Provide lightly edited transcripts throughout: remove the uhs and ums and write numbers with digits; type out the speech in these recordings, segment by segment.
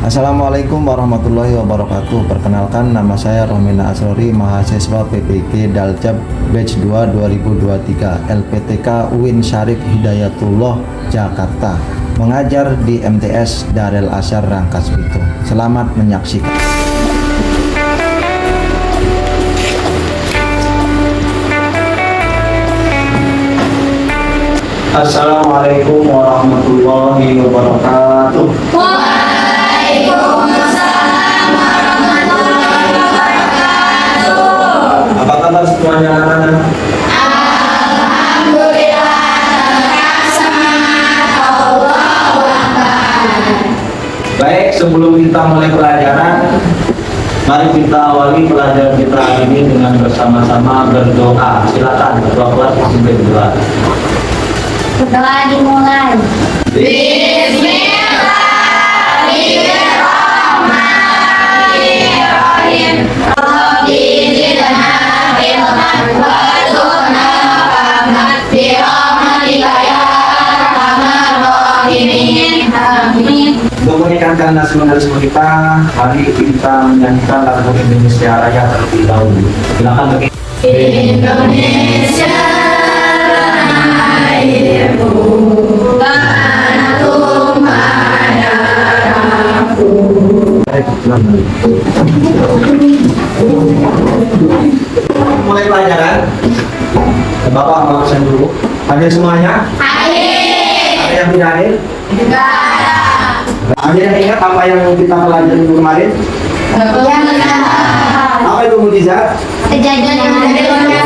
Assalamualaikum warahmatullahi wabarakatuh. Perkenalkan, nama saya Romina Asrori, mahasiswa PPG Daljab Batch 2 2023 LPTK UIN Syarif Hidayatullah Jakarta, mengajar di MTS Darul Asyar Rangkas Bitung. Selamat menyaksikan. Assalamualaikum warahmatullahi wabarakatuh. Waalaikumsalam warahmatullahi wabarakatuh. Apa kabar semuanya? Alhamdulillah, tetap semangat. Allahu Akbar. Baik, sebelum kita mulai pelajaran, mari kita awali pelajaran kita hari ini dengan bersama-sama berdoa. Silakan ketua kelas pimpin doa. Doa dimulai. Bismillahirrahmanirrahim. Rabbi zidna ilman warzuqna fahman bi rahmatika ya arhamar rahimin. Amin. Untuk meningkatkan nasionalisme kita, mari kita menyanyikan lagu Indonesia Raya terlebih dahulu. Silakan bagi. Indonesia airku, tanah tumpah darahku. Mulai pelajaran. Bapak mau absen dulu. Hadir semuanya? Hadir. Ada yang tidak hadir? Juga Ada yang ingat apa yang kita pelajari kemarin? yang Apa itu mukjizat? kejadian yang ada di Nabi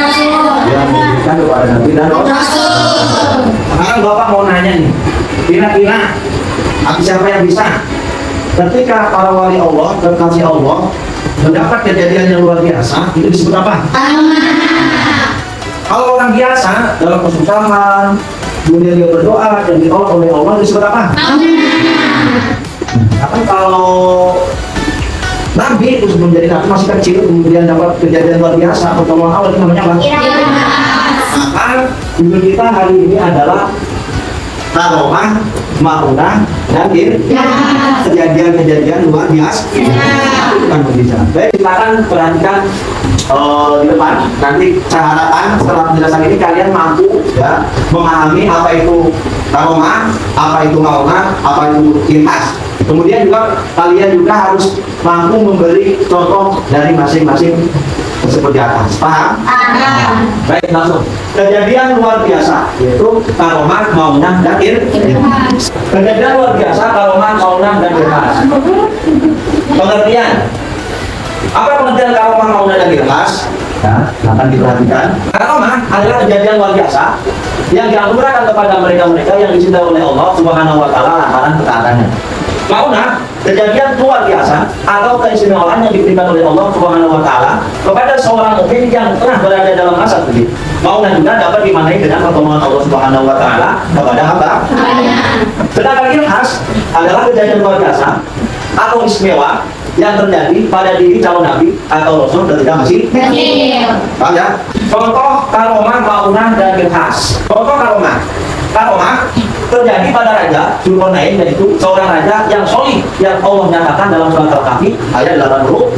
Rasul. Yang diberikan kepada Nabi dan Rasul. Sekarang Bapak mau nanya nih, kira-kira siapa yang bisa? Ketika para wali Allah, kekasih Allah, mendapat kejadian yang luar biasa, itu disebut apa? Kalau orang biasa dalam kesusahan, kemudian dia berdoa dan ditolong oleh Allah, itu disebut apa? Bahkan kalau Nabi itu sebelum jadi Nabi masih kecil, kemudian dapat kejadian luar biasa, pertolongan Allah, itu namanya apa? Maka judul kita hari ini adalah Karomah, Maunah, dan kejadian-kejadian luar biasa. Bukan mukjizat. Baik, silakan perhatikan di depan. Nanti saya harapkan setelah penjelasan ini kalian mampu ya memahami apa itu karomah, apa itu maunah, apa itu irhas. Kemudian juga kalian juga harus mampu memberi contoh dari masing-masing seperti atas. Paham? Baik, langsung. Kejadian luar biasa yaitu karomah, maunah, dan irhas. Kejadian luar biasa karomah, maunah, dan irhas. Pengertian. Apa pengertian karomah, maunah, dan irhas? Ya, akan diperhatikan. Karomah adalah kejadian luar biasa yang dianugerahkan kepada mereka-mereka yang dicintai oleh Allah Subhanahu wa taala lantaran ketaatannya. Maunah, kejadian luar biasa atau keistimewaan yang diberikan oleh Allah Subhanahu wa taala kepada seorang mukmin yang tengah berada dalam masa sulit. Maunah juga dapat dimaknai dengan pertolongan Allah Subhanahu wa taala kepada hamba. Sedangkan irhas adalah kejadian luar biasa atau istimewa yang terjadi pada diri calon nabi atau rasul ketika masih kecil. Paham ya? Contoh karomah, maunah, dan irhas. Contoh karomah. Karomah terjadi pada Raja Dzulkarnain, yaitu seorang raja yang solih yang Allah nyatakan dalam surat Al-Kahfi ayat 80.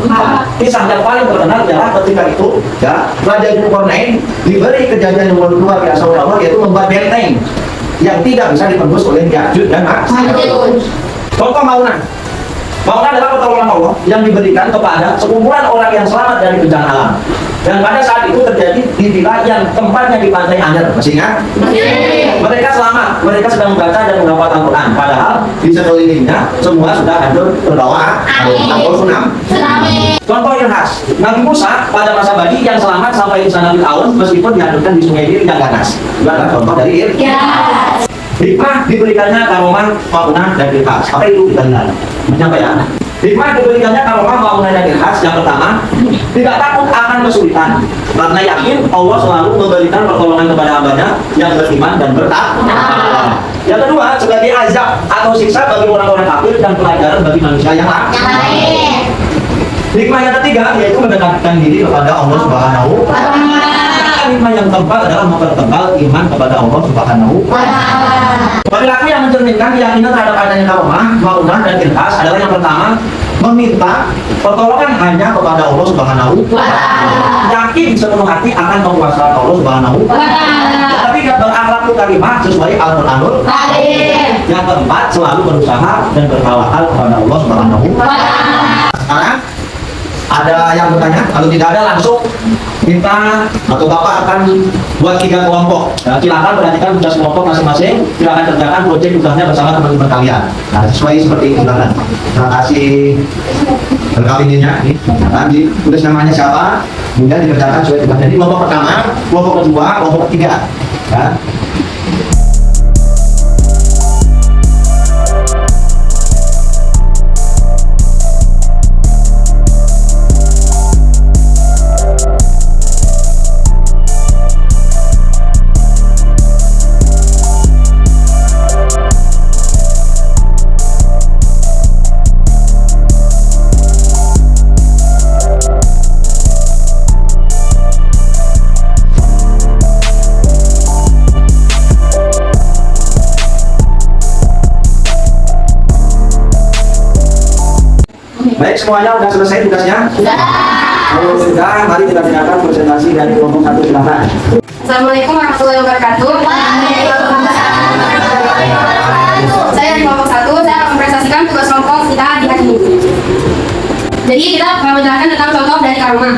Kisah yang paling terkenal adalah ketika itu ya Raja Dzulkarnain diberi kejadian yang luar biasa oleh Allah, yaitu membuat benteng yang tidak bisa ditembus oleh Ya'juj dan Ma'juj. Contoh maunah. Maunah adalah pertolongan Allah yang diberikan kepada sekumpulan orang yang selamat dari bencana alam. Dan pada saat itu terjadi di villa yang tempatnya di Pantai Anyer. Masih ingat? Mereka selamat, mereka sedang membaca dan menghafal Al-Quran. Padahal di sekelilingnya semua sudah hancur terbawa atau tsunami. Contoh irhas, Nabi Musa pada masa Badi yang selamat sampai di sana Fir'aun meskipun dihadapkan di sungai Nil yang ganas. Itu adalah contoh dari irhas. Hikmah diberikannya karomah, maunah, dan irhas. Apa itu kita lihat? Apa ya? Hikmah diberikannya karomah, maunah, dan irhas. Yang pertama, tidak takut akan kesulitan karena yakin Allah selalu memberikan pertolongan kepada hambanya yang beriman dan bertakwa. Yang kedua, sebagai azab atau siksa bagi orang-orang kafir dan pelajaran bagi manusia yang lain. Hikmah yang ketiga yaitu mendekatkan diri kepada Allah Subhanahu wa taala. Hikmah yang keempat adalah mempertebal iman kepada Allah Subhanahu wa taala. Perilaku yang mencerminkan keyakinan terhadap adanya karomah, maunah dan ikhlas adalah yang pertama meminta pertolongan hanya kepada Allah Subhanahu wa Ta'ala. Yakin sepenuh hati akan kekuasaan Allah Subhanahu wa Ta'ala. Ketiga, berakhlakul karimah sesuai Al-Qur'anul Karim. Yang keempat, selalu berusaha dan bertawakal kepada Allah Subhanahu wa Ta'ala. Sekarang ada yang bertanya? Kalau tidak ada langsung kita atau Bapak akan buat 3 kelompok. Nah, silakan perhatikan tugas kelompok masing-masing. Silakan kerjakan proyek tugasnya bersama teman-teman kalian. Nah, sesuai seperti itu silakan. Terima kasih lengkap ininya. Nanti tulis namanya siapa, kemudian dikerjakan sesuai tugasnya. Jadi kelompok pertama, kelompok kedua, kelompok ketiga. Ya. Baik, semuanya sudah selesai tugasnya? Sudah. Kalau sudah, mari kita dengarkan presentasi dari kelompok 1, silakan. Assalamualaikum warahmatullahi wabarakatuh. Saya dari kelompok 1, saya akan mempresentasikan tugas kelompok kita di hari ini. Jadi kita akan menjelaskan tentang contoh dari karomah.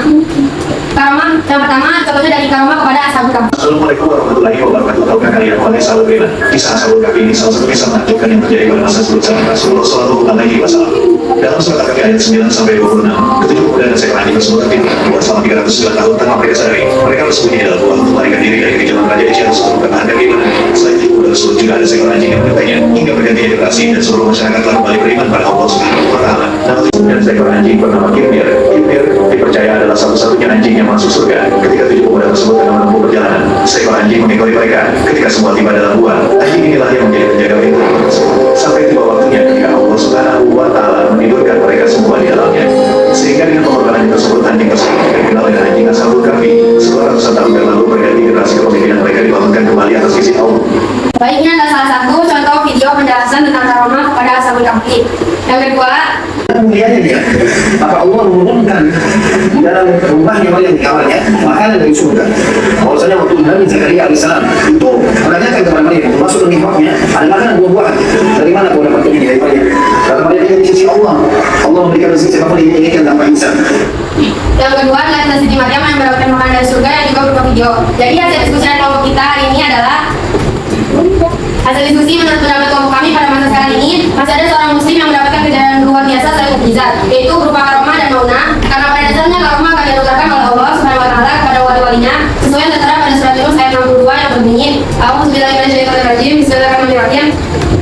Karomah yang pertama, contohnya dari karomah kepada ashabul kahfi. Assalamualaikum warahmatullahi wabarakatuh. Tahukah kalian bahwa Ashabul Kahfi, kisah Ashabul Kahfi ini salah satu kisah menakjubkan yang terjadi pada masa sebelum zaman Rasulullah Shallallahu Alaihi Wasallam. Dalam surat Al-Kahfi ayat 9 sampai 26, ketujuh pemuda dan seekor anjing tersebut tertidur selama 309 tahun tanpa mereka sadari. Mereka bersembunyi di dalam gua untuk melarikan diri dari kejaman raja Hijaz untuk bertahan dari iman. Selain itu, pemuda tersebut juga ada seekor anjing yang menyertainya hingga berganti generasi dan seluruh masyarakat telah kembali beriman pada Allah Subhanahu wa Ta'ala. Namun, dan seekor anjing bernama Kimir. Kimir dipercaya adalah satu-satunya anjing yang masuk surga. Ketika 7 pemuda tersebut tengah menempuh perjalanan, seekor anjing mengikuti mereka. Ketika semua tiba dalam gua, anjing inilah yang menjadi penjaga pintu sampai tiba waktunya ketika Allah Subhanahu wa Ta'ala menidurkan mereka semua di dalamnya. Sehingga dengan pengorbanan tersebut, anjing tersebut dikenal dengan anjing Ashabul Kahfi. Setelah ratusan tahun yang lalu berganti generasi kepemimpinan mereka dibangunkan kembali atas visi Allah. Baik, ini adalah salah satu contoh video penjelasan tentang karomah kepada ashabul kahfi. Yang kedua, kemudiannya dia, maka Allah menurunkan dalam rumahnya yang dikawalnya makanan dari surga. Bahwasanya waktu Nabi Zakaria alaihissalam itu menanyakan kepada Maryam, termasuk dari hikmahnya, ada makanan buah-buahan. Dari mana kau dapat ini? Dari Maryam. Kata Maryam, ini di sisi Allah. Allah memberikan rezeki siapapun yang diinginkan tanpa hisab. yang kedua adalah tentang Siti Maryam yang mendapatkan makanan dari surga yang juga berupa video. Jadi hasil diskusi dari kelompok kita hari ini adalah hasil diskusi menurut pendapat kelompok kami pada masa sekarang ini masih ada seorang muslim yang mendapatkan kejadian luar biasa selain mukjizat, yaitu berupa karomah dan maunah. Karena pada dasarnya karomah akan dianugerahkan oleh Allah Subhanahu wa Ta'ala kepada wali-walinya sesuai yang tertera pada surat Yunus ayat 62 yang berbunyi, A'udzubillahi minasyaitonir rajim, bismillahirrahmanirrahim.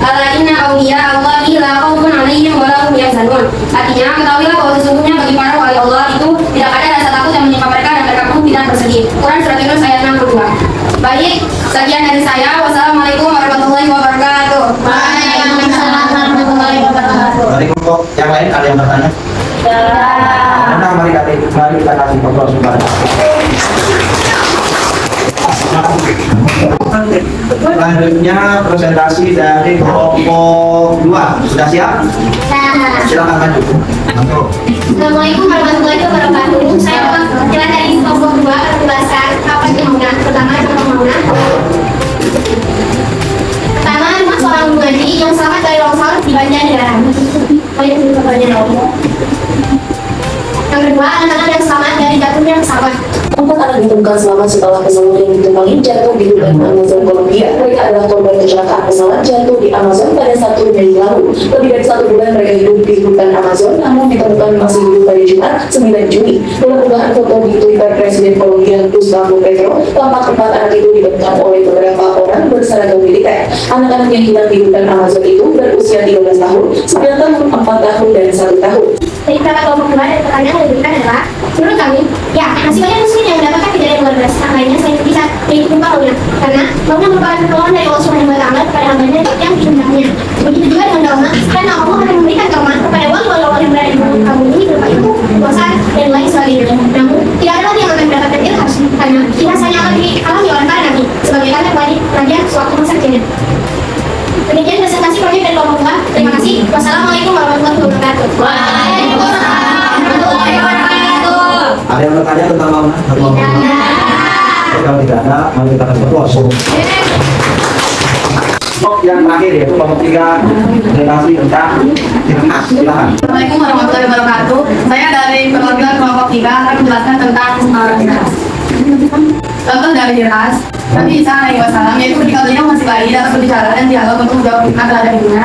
Ala inna awliya Allahi la khaufun 'alaihim wa la hum yahzanun. Artinya, ketahuilah bahwa sesungguhnya bagi para wali Allah itu tidak ada rasa takut yang menimpa mereka dan mereka pun tidak bersedih. Quran surat Yunus ayat 62. Baik, sekian dari saya. Wassalamualaikum warahmatullahi wabarakatuh. Waalaikumsalam warahmatullahi wabarakatuh. Dari kelompok yang lain ada yang bertanya? Nah, mari kita kasih kontrol sebentar. Selanjutnya presentasi dari kelompok 2. Sudah siap? Silakan lanjut. Assalamualaikum warahmatullahi wabarakatuh. Saya perwakilan dari kelompok 2 akan menjelaskan apa itu maunah. Pertama, contoh maunah. Pertama, rumah seorang muhajir yang selamat dari longsor di Banjar Negara. Yang kedua, anak-anak yang selamat dari jatuhnya pesawat. 4 anak ditemukan selamat setelah pesawat yang ditumpangi jatuh di hutan Amazon Colombia. Mereka adalah korban kecelakaan pesawat jatuh di Amazon pada 1 Mei lalu. Lebih dari 1 bulan mereka hidup di hutan Amazon, namun ditemukan masih hidup pada Jumat 9 Juni. Dalam unggahan foto di Twitter, Presiden Colombia Gustavo Petro tampak 4 anak itu dibekap oleh beberapa orang berseragam militer. Anak-anak yang hilang di hutan Amazon itu berusia 13 tahun, 9 tahun, 4 tahun, dan 1 tahun. Dari pendapat kelompok 2 dan pertanyaan yang diberikan adalah, menurut kami, ya masih banyak muslim yang mendapatkan kejadian luar biasa lainnya selain bisa berupa maunah, karena maunah merupakan pertolongan dari Allah Subhanahu wa Ta'ala kepada hambanya yang dihendaknya. Begitu juga dengan karomah, karena Allah akan memberikan karomah kepada wali-wali Allah yang berada di mulut kamu ini berupa ilmu, kuasa, dan lain sebagainya. Namun tidak ada lagi yang akan mendapatkan ilham, karena ilhasanya akan dialami oleh para nabi sebagai tanda bagi raja suatu masa kini. Demikian presentasi proyek dari kelompok 2. Terima Wassalamualaikum warahmatullahi wabarakatuh. Waalaikumsalam warahmatullahi wabarakatuh. Ada yang bertanya tentang Mauna? Kalau tidak ada, mari kita kasih aplaus. Yang terakhir yaitu kelompok 3 generasi tentang khas. Silakan. Assalamualaikum warahmatullahi wabarakatuh. Saya dari perwakilan kelompok 3 akan menjelaskan tentang hiras. Contoh dari hiras, Nabi Isa alaihi wasallam yaitu ketika beliau masih bayi dapat berbicara dan dialog untuk menjawab fitnah terhadap dirinya.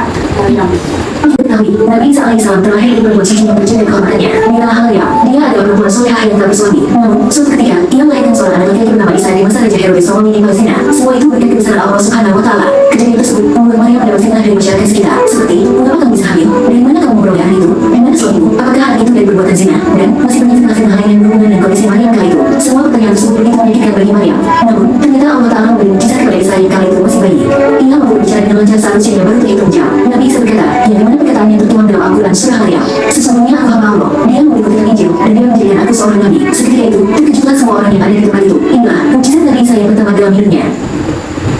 Diketahui, Nabi Isa alaihissalam terakhir diperbuat sujud berjaya kehormatannya. Inilah halnya, dia adalah perempuan solehah yang tak bersuami. Namun, suatu ketika, ia melahirkan seorang anak laki-laki bernama Isa di masa Raja Herodes memiliki zina. Semua itu berkat kebesaran Allah Subhanahu wa Ta'ala. Kejadian tersebut membuat Maryam mendapat fitnah dari masyarakat sekitar. Seperti, mengapa kamu bisa hamil? Dari mana kamu memperoleh anak itu? Dari mana suamimu? Apakah anak itu dari perbuatan zina? Dan masih banyak fitnah-fitnah lain yang berhubungan dengan kondisi Maryam kala itu. Semua pertanyaan tersebut begitu menyedihkan bagi Maryam. Namun, ternyata Allah Ta'ala memberi mujizat kepada Isa yang kala itu masih bayi. Ia mampu berbicara dengan lancar saat usianya baru terhitung jam. Nabi Isa berkata, yang dimana perkataan yang tertuang dalam Al-Quran surah Maryam. Sesungguhnya aku hamba Allah, dia memberiku kitab Injil dan dia menjadikan aku seorang nabi. Seketika itu, terkejutlah semua orang yang ada di tempat itu. Inilah mujizat Nabi Isa yang pertama dalam hidupnya.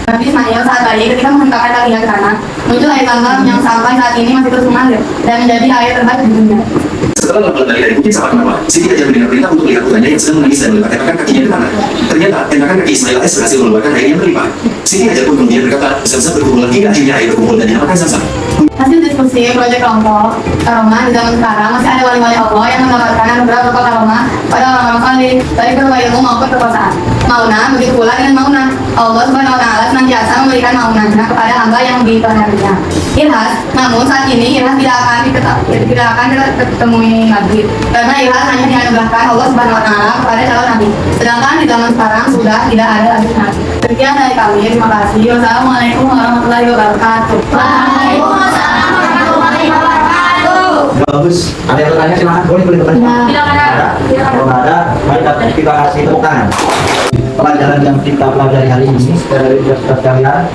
Nabi Ismail saat bayi ketika menghentakkan kakinya ke tanah, muncul air Zamzam yang sampai saat ini masih terus mengalir dan menjadi air terbaik di dunia. Setelah laporan dari mungkin sahabat kenapa, Siti Hajar mendengar perintah untuk melihat putranya yang sedang menangis dan meletakkan kakinya ke tanah. Ternyata tentakan kaki Ismail AS berhasil mengeluarkan air yang berlimpah. Siti Hajar pun kemudian berkata, Zamzam berkumpulan hingga akhirnya air berkumpul dan dinamakan Zamzam. Hasil diskusi proyek kelompok karomah di zaman sekarang masih ada wali-wali Allah yang mendapatkan anugerah berupa karomah pada orang-orang saleh dari berupa ilmu maupun kekuasaan. Mauna begitu pula dengan Mauna. Allah Subhanahu wa Ta'ala senantiasa memberikan maunanya kepada hamba yang dikehendakinya. Ilhas, namun saat ini ilhas tidak akan ditemui lagi karena ilhas hanya dianugerahkan Allah Subhanahu wa Ta'ala kepada calon nabi. Sedangkan di zaman sekarang sudah tidak ada lagi nabi. Sekian dari kami, terima kasih. Wassalamualaikum warahmatullahi wabarakatuh. Waalaikumsalam warahmatullahi wabarakatuh. Bagus. Ada yang bertanya silakan. Boleh bertanya. Silakan. Ada? Kalau nggak ada, mari kita kasih tepuk tangan. Pelajaran yang kita pelajari hari ini dari tugas kalian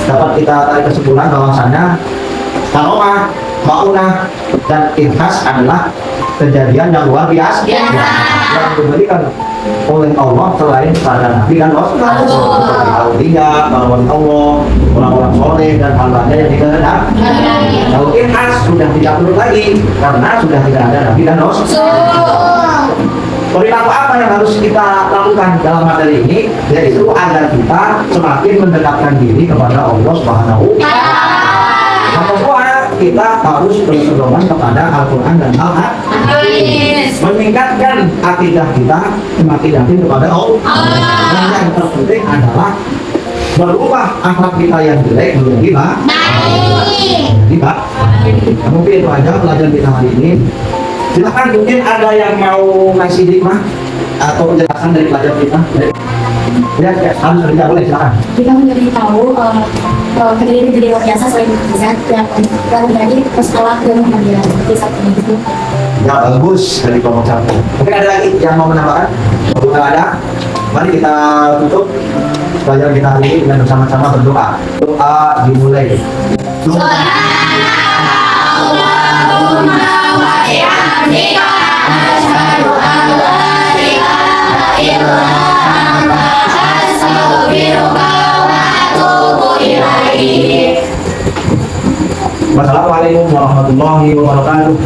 dapat kita tarik kesimpulan bahwasanya karomah, maunah, dan ikhlas adalah kejadian yang luar biasa yang diberikan oleh Allah selain pada Nabi dan Rasul seperti aulia, kawan Allah, orang-orang soleh dan hambanya yang dikehendaki. Kalau ikhlas sudah tidak perlu lagi karena sudah tidak ada Nabi dan Rasul. Perilaku apa yang harus kita lakukan dalam materi ini? Yaitu agar kita semakin mendekatkan diri kepada Allah Subhanahu wa Ta'ala. Yang kedua, kita harus berpedoman kepada Al-Quran dan Al-Hadis. Meningkatkan akidah kita semakin yakin kepada Allah. Dan yang terpenting adalah berubah akhlak kita yang jelek menjadi baik. Mungkin itu aja pelajaran kita hari ini. Silakan, mungkin ada yang mau ngasih hikmah atau penjelasan dari pelajaran kita. Ya, harus kerja, boleh silakan. Kita menjadi tahu kejadian-kejadian luar biasa selain mukjizat yang terjadi di sekolah dan kemudian seperti saat ini gitu. Ya, bagus dari kelompok 1. Mungkin ada lagi yang mau menambahkan? Kalau nggak ada, mari kita tutup pelajaran kita hari ini dengan bersama-sama berdoa. Doa dimulai. Wassalamualaikum warahmatullahi wabarakatuh.